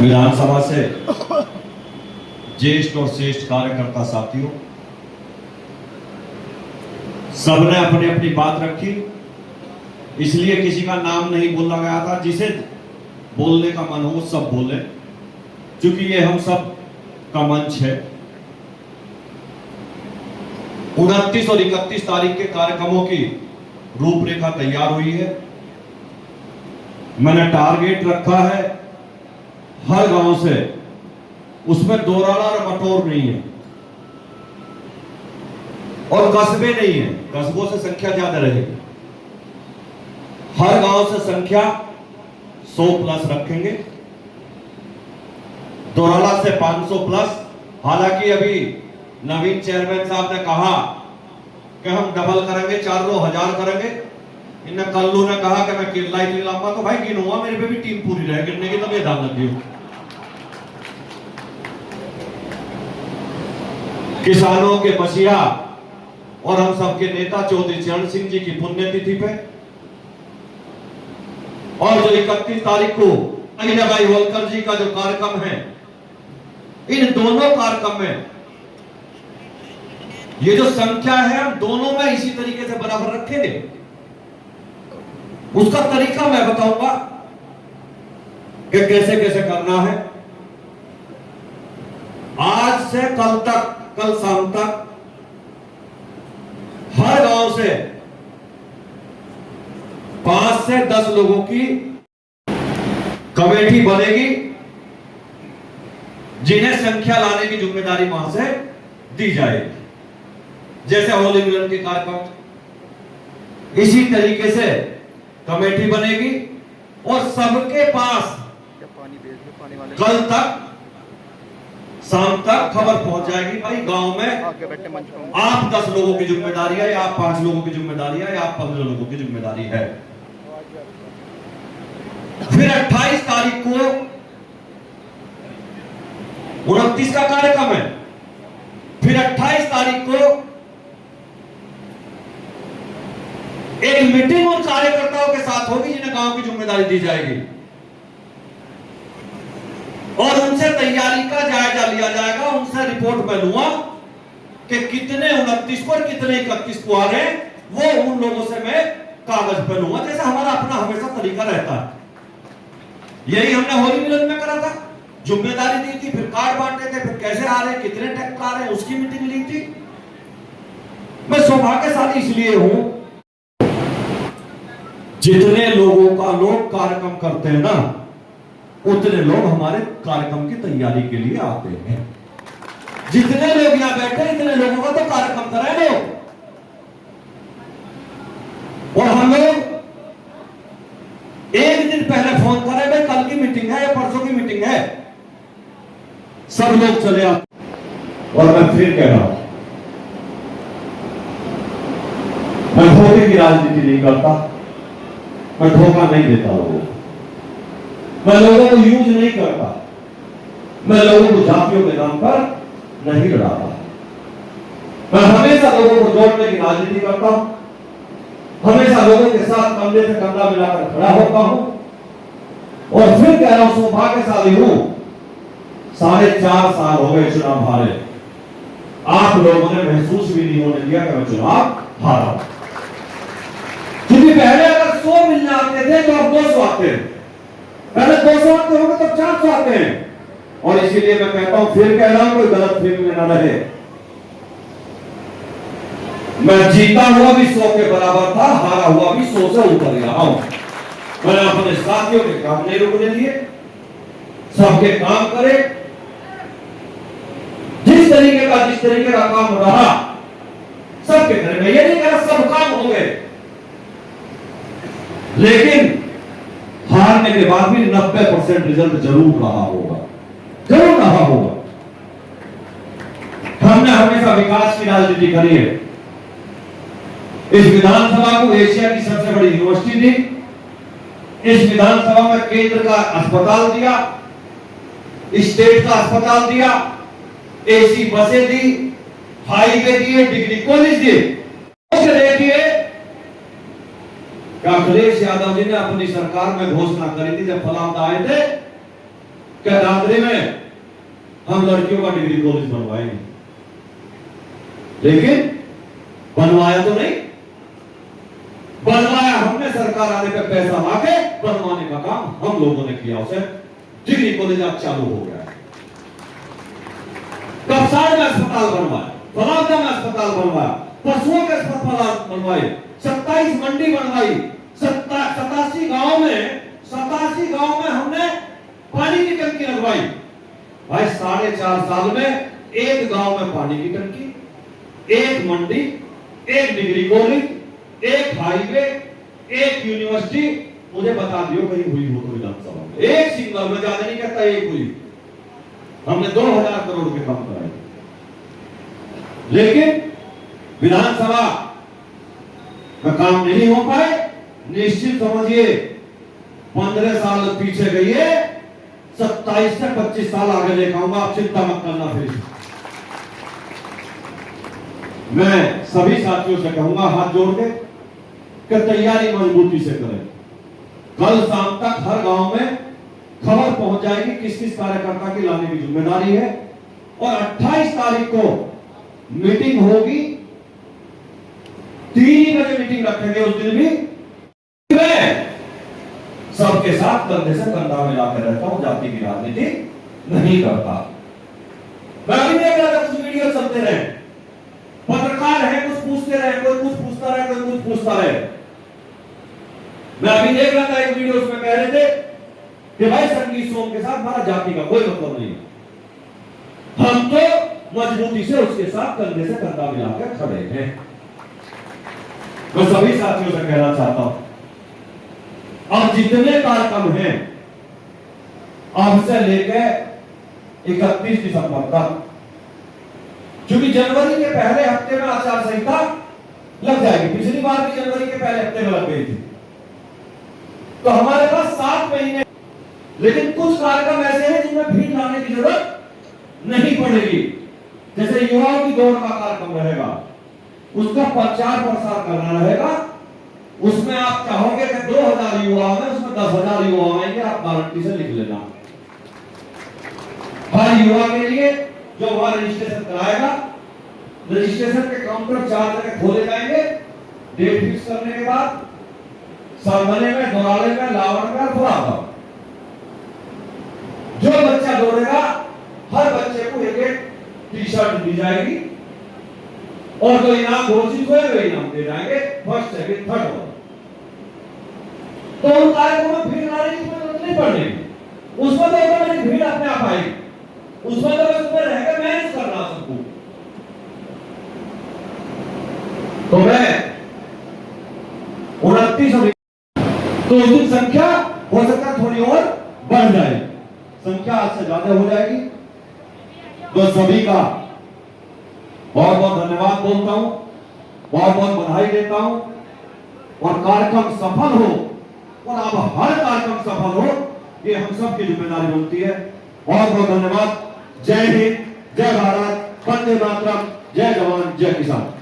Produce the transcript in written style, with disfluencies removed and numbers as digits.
विधानसभा से ज्येष्ठ और श्रेष्ठ कार्यकर्ता साथियों, सबने अपनी अपनी बात रखी, इसलिए किसी का नाम नहीं बोला गया था। जिसे बोलने का मन हो सब बोले, क्योंकि ये हम सब का मंच है। 29 और 31 तारीख के कार्यक्रमों की रूपरेखा तैयार हुई है। मैंने टारगेट रखा है हर गांव से, उसमें दोराला और मटोर नहीं है और कस्बे नहीं है, कस्बों से संख्या ज्यादा रहेगी। हर गांव से संख्या 100 प्लस रखेंगे, दोराला से 500 प्लस। हालांकि अभी नवीन चेयरमैन साहब ने कहा कि हम डबल करेंगे, 4,000 करेंगे। इन्हें कल्लू ने कहा कि मैं किला ही लाऊंगा, तो भाई गिनूंगा, मेरे पे भी टीम पूरी रहे गिनने की, तब ये दाम लगी हो। किसानों के मसीहा और हम सबके नेता चौधरी चरण सिंह जी की पुण्यतिथि पे और जो 31 तारीख को अहिल्या बाई होलकर जी का जो कार्यक्रम है, इन दोनों कार्यक्रम में ये जो संख्या है हम दोनों में इसी तरीके से बराबर रखेंगे। उसका तरीका मैं बताऊंगा कि कैसे कैसे करना है। आज से कल तक, कल शाम तक हर गांव से 5 से 10 लोगों की कमेटी बनेगी, जिन्हें संख्या लाने की जिम्मेदारी वहां से दी जाएगी। जैसे होली मिलन के कार्यक्रम, इसी तरीके से कमेटी बनेगी और सबके पास कल तक शाम तक खबर पहुंच जाएगी। भाई गांव में आप 10 लोगों की जिम्मेदारी है, या आप 5 लोगों की जिम्मेदारी है, या आप 15 लोगों की जिम्मेदारी है। फिर 28 तारीख को 29 का कार्यक्रम है। फिर 28 तारीख को एक मीटिंग उन कार्यकर्ताओं के साथ होगी जिन्हें गांव की जिम्मेदारी दी जाएगी और उनसे तैयारी का जायजा लिया जाएगा। उनसे रिपोर्ट मैं लूंगा कि कितने 29 को और कितने 31 को आ रहे हैं, वो उन लोगों से मैं कागज पे लूंगा, जैसे हमारा अपना हमेशा तरीका रहता है। यही हमने होली मिलन में करा था, जिम्मेदारी दी थी, फिर कार्ड बांटे थे, फिर कैसे आ रहे हैं, कितने ट्रैक्टर आ रहे हैं, उसकी मीटिंग ली थी। मैं सौभाग्यशाली इसलिए हूं, जितने लोगों का लोग कार्यक्रम करते हैं ना, उतने लोग हमारे कार्यक्रम की तैयारी के लिए आते हैं। जितने लोग यहां बैठे, इतने लोगों का तो कार्यक्रम कराए लोग। और हम लोग एक दिन पहले फोन करें, भाई कल की मीटिंग है या परसों की मीटिंग है, सब लोग चले आते। और मैं फिर कह रहा हूं, मैं धोखे की राजनीति नहीं करता, मैं धोखा नहीं देता लोगों को, मैं लोगों को यूज नहीं करता, मैं लोगों को जातियों के नाम पर नहीं लड़ाता। मैं हमेशा लोगों को जोड़ने की राजनीति करता हूं, हमेशा लोगों के साथ कंधे से कंधा मिलाकर खड़ा होता हूं। और फिर कह रहा हूं, सौभाग्यशाली हूं, 4.5 साल हो गए चुनाव हारे, आप लोगों ने महसूस भी नहीं होने दिया कि मैं चुनाव हारा। क्योंकि पहले अगर 100 मिलने आते थे तो अब 200 आते हैं, पहले 200 आते होंगे तो 400 आते हैं। और इसीलिए मैं कहता हूं, फिर कह रहा हूं, कोई गलत फहमी में न रहे, मैं जीता हुआ भी 100 के बराबर था, हारा हुआ भी 100 से ऊपर ही रहा हूं। मैंने अपने साथियों के काम नहीं रुकने दिए, सबके काम करे, जिस तरीके का काम रहा सबके करे। मैं ये नहीं कह रहा सब काम हो गए, लेकिन हारने के बाद भी 90% रिजल्ट जरूर रहा होगा, जरूर रहा होगा। हमने हमेशा विकास की राजनीति करी है। इस विधानसभा को एशिया की सबसे बड़ी यूनिवर्सिटी दी, इस विधानसभा में केंद्र का अस्पताल दिया, स्टेट का अस्पताल दिया, एसी बसें दी, हाईवे दिए, डिग्री कॉलेज दिए। देखिए अखिलेश यादव जी ने अपनी सरकार में घोषणा करी थी, जब फलाम आए थे क्या दादरी में हम लड़कियों का डिग्री कॉलेज बनवाएंगे, लेकिन बनवाया तो नहीं। बनवाया हमने, सरकार आने पे पैसा लाके बनवाने का काम हम लोगों ने किया। उसे डिग्री कॉलेज अब चालू हो गया है। कपसाड़ में अस्पताल बनवाया, फलावदा में अस्पताल बनवाया, पशुओं के अस्पताल बनवाए, 27 मंडी बनवाई, 87 गांव में हमने पानी की टंकी लगवाई। भाई 4.5 साल में एक गांव में पानी की टंकी, एक मंडी, एक डिग्री कॉलेज, एक हाईवे, एक यूनिवर्सिटी। मुझे बता दियो कहीं हुई हो तो विधानसभा में एक सिंगल, में ज्यादा नहीं कहता, एक हुई। हमने 2000 करोड़ के काम कराए, लेकिन विधानसभा में काम नहीं हो पाए। निश्चित समझिए 15 साल पीछे गई है, 27 से 25 साल आगे लेकर आऊंगा, आप चिंता मत करना। फिर मैं सभी साथियों से कहूंगा हाथ जोड़ के कि तैयारी मजबूती से करें। कल शाम तक हर गांव में खबर पहुंच जाएगी किस किस कार्यकर्ता की लाने की जिम्मेदारी है। और 28 तारीख को मीटिंग होगी, 3 बजे मीटिंग रखेंगे। उस दिन भी मैं सबके साथ कंधे से कंधा मिलाकर रहता हूं, जाति की राजनीति नहीं करता। मैं अभी देख रहा था कुछ वीडियो चलते रहे, पत्रकार है, कुछ पूछते रहे, कोई कुछ पूछता रहे, कोई कुछ पूछता रहे। मैं अभी देख रहा था एक वीडियो, उसमें कह रहे थे कि भाई संगीत सोम के साथ हमारा जाति का कोई मतलब नहीं, हम तो मजबूती से उसके साथ कंधे से कंधा मिलाकर खड़े हैं। मैं सभी साथियों से कहना चाहता हूं, अब जितने कार्यक्रम हैं अब से लेकर 31 दिसंबर तक, क्योंकि जनवरी के पहले हफ्ते में आचार संहिता लग जाएगी। पिछली बार भी जनवरी के पहले हफ्ते में लग गई थी, तो हमारे पास 7 महीने। लेकिन कुछ कार्यक्रम ऐसे हैं जिनमें भीड़ लाने की जरूरत नहीं पड़ेगी। जैसे युवाओं की दौड़ का कार्यक्रम रहेगा, उसका प्रचार प्रसार करना रहेगा। उसमें आप चाहोगे कि 2000 युवा में, उसमें 10,000 युवा आएंगे, आप गारंटी से लिख लेना। हर युवा के लिए जो वहां रजिस्ट्रेशन कराएगा, रजिस्ट्रेशन के काउंटर 4 जगह खोले जाएंगे। डेट फिक्स करने के बाद सरमने में, दोराले में, लावड़ में, फुलावा, जो बच्चा दौड़ेगा हर बच्चे को एक टी शर्ट दी जाएगी और जो इनाम घोषित हुए वे इनाम दे जाएंगे, फर्स्ट, सेकंड, थर्ड। तो उन कार्यक्रमों में भीड़ लाने की जरूरत नहीं पड़ेगी। उसमें तो ऑटोमेटिक भीड़ अपने आप आएगी। उसमें तो बस ऊपर रहकर मैनेज करना सबको। तो मैं 29 और तो उस दिन संख्या हो सकता है थोड़ी और बढ़ जाए, संख्या आज से ज्यादा हो जाएगी। तो सभी का बहुत बहुत धन्यवाद बोलता हूं, बहुत बहुत बधाई देता हूं। और कार्यक्रम सफल हो, और अब हर कार्यक्रम सफल हो, ये हम सब की जिम्मेदारी बनती है। बहुत बहुत धन्यवाद। जय हिंद, जय भारत, वंदे मातरम, जय जवान, जय किसान।